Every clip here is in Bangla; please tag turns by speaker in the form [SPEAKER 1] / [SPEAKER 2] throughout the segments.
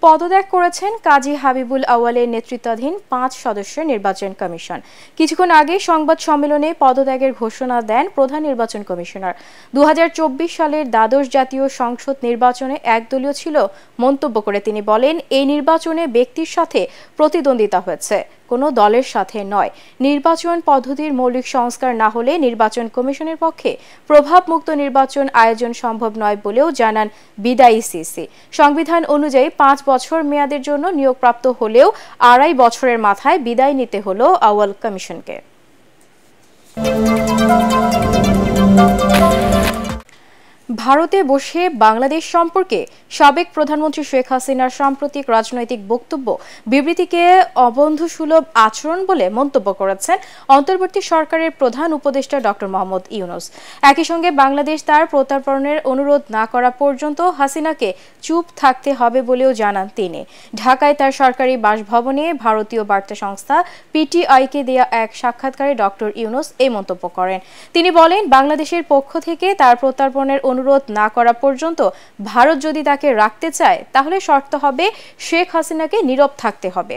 [SPEAKER 1] পদত্যাগ করেছেন কাজী হাবিবুল আউয়ালের নেতৃত্বাধীন ৫ সদস্যের নির্বাচন কমিশন। কিছুক্ষণ আগে সংবাদ সম্মেলনে পদত্যাগের ঘোষণা দেন প্রধান নির্বাচন কমিশনার। ২০২৪ সালের দ্বাদশ জাতীয় সংসদ নির্বাচনে একদলীয় ছিল মন্তব্য করে তিনি বলেন, এই নির্বাচনে ব্যক্তির সাথে প্রতিদ্বন্দ্বিতা হয়েছে, কোনো দলের সাথে নয়। নির্বাচন পদ্ধতির মৌলিক সংস্কার না হলে নির্বাচন কমিশনের পক্ষে প্রভাবমুক্ত নির্বাচন আয়োজন সম্ভব নয় বলেও জানান বিদায়ী সিসি। সংবিধান অনুযায়ী ৫ বছর মেয়াদের জন্য নিয়োগপ্রাপ্ত হলেও ২.৫ বছরের মাথায় বিদায় নিতে হলো আউয়াল কমিশনকে। ভারতে বসে বাংলাদেশ সম্পর্কে সাবেক প্রধানমন্ত্রী শেখ হাসিনার সাম্প্রতিক রাজনৈতিক বক্তব্য বিবৃতিকে অবন্ধুসুলভ আচরণ বলে মন্তব্য করেছেন অন্তর্বর্তী সরকারের প্রধান উপদেষ্টা ডক্টর মোহাম্মদ ইউনূস। একই সঙ্গে বাংলাদেশ তার প্রত্যর্পণের অনুরোধ না করা পর্যন্ত হাসিনাকে চুপ থাকতে হবে বলেও জানান তিনি। ঢাকায় তার সরকারি বাসভবনে ভারতীয় বার্তা সংস্থা পিটিআইকে দেয়া এক সাক্ষাৎকারে ডক্টর ইউনূস এই মন্তব্য করেন। তিনি বলেন, বাংলাদেশের পক্ষ থেকে তার প্রত্যর্পণের অনুরোধ না করা পর্যন্ত ভারত যদি তাকে রাখতে চায় তাহলে শর্ত হবে শেখ হাসিনাকে নীরব থাকতে হবে।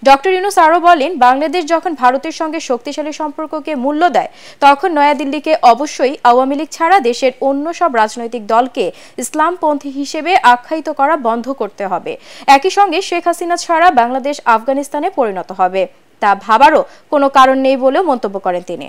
[SPEAKER 1] ডক্টর ইউনূস আরও বলেন, বাংলাদেশ যখন ভারতের সঙ্গে শক্তিশালী সম্পর্ককে মূল্য দেয় তখন নয়াদিল্লিকে অবশ্যই আওয়ামী লীগ ছাড়া দেশের অন্য সব রাজনৈতিক দলকে ইসলামপন্থী হিসেবে আখ্যায়িত করা বন্ধ করতে হবে। একই সঙ্গে শেখ হাসিনা ছাড়া বাংলাদেশ আফগানিস্তানে পরিণত হবে, তা ভাবারও কোনো কারণ নেই বলেও মন্তব্য করেন তিনি।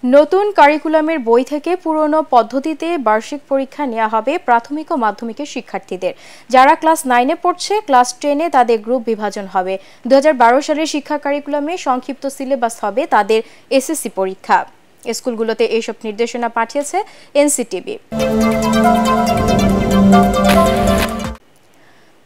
[SPEAKER 1] নতুন কারিকুলামের বই থেকে পুরনো পদ্ধতিতে বার্ষিক পরীক্ষা নেওয়া হবে প্রাথমিক ও মাধ্যমিকের শিক্ষার্থীদের। যারা ক্লাস 9-এ পড়ছে, ক্লাস 10-এ তাদের গ্রুপ বিভাজন হবে। ২০১২ সালের শিক্ষা কারিকুলামে সংক্ষিপ্ত সিলেবাস হবে তাদের এসএসসি পরীক্ষা। স্কুলগুলোতে এইসব নির্দেশনা পাঠিয়েছে এনসিটিবি।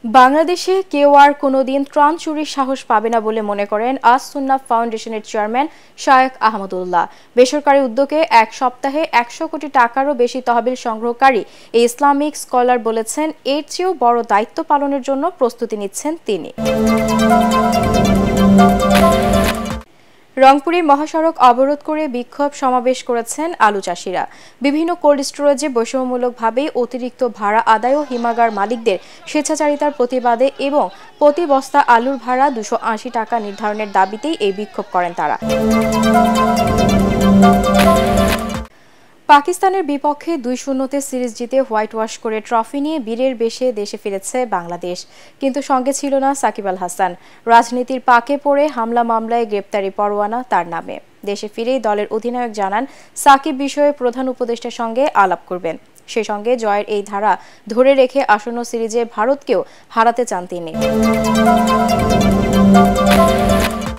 [SPEAKER 1] বাংলাদেশে কেউ আর কোনোদিন ত্রাণ চুরির সাহস পাবে না বলে মনে করেন আস সুন্নাহ ফাউন্ডেশনের চেয়ারম্যান শায়েখ আহমদুল্লাহ। বেসরকারি উদ্যোগে এক সপ্তাহে ১০০ কোটি টাকারও বেশি তহবিল সংগ্রহকারী এই ইসলামিক স্কলার বলেছেন, এর চেয়েও বড় দায়িত্ব পালনের জন্য প্রস্তুতি নিচ্ছেন তিনি। রংপুরে মহাসড়ক অবরোধ করে বিক্ষোভ সমাবেশ করেছেন আলু চাষিরা। বিভিন্ন কোল্ড স্টোরেজে বৈষম্যমূলকভাবে অতিরিক্ত ভাড়া আদায় ও হিমাগার মালিকদের স্বেচ্ছাচারিতার প্রতিবাদে এবং প্রতি বস্তা আলুর ভাড়া ২৮০ টাকা নির্ধারণের দাবিতেই এই বিক্ষোভ করেন তারা। পাকিস্তানের বিপক্ষে ২-০তে সিরিজ জিতে হোয়াইট ওয়াশ করে ট্রফি নিয়ে বীরের বেশে দেশে ফিরেছে বাংলাদেশ, কিন্তু সঙ্গে ছিল না সাকিব আল হাসান। রাজনীতির পাকে পড়ে হামলা মামলায় গ্রেপ্তারি পরোয়ানা তার নামে। দেশে ফিরেই দলের অধিনায়ক জানান, সাকিব বিষয়ে প্রধান উপদেষ্টার সঙ্গে আলাপ করবেন। সে সঙ্গে জয়ের এই ধারা ধরে রেখে আসন্ন সিরিজে ভারতকেও হারাতে চান তিনি।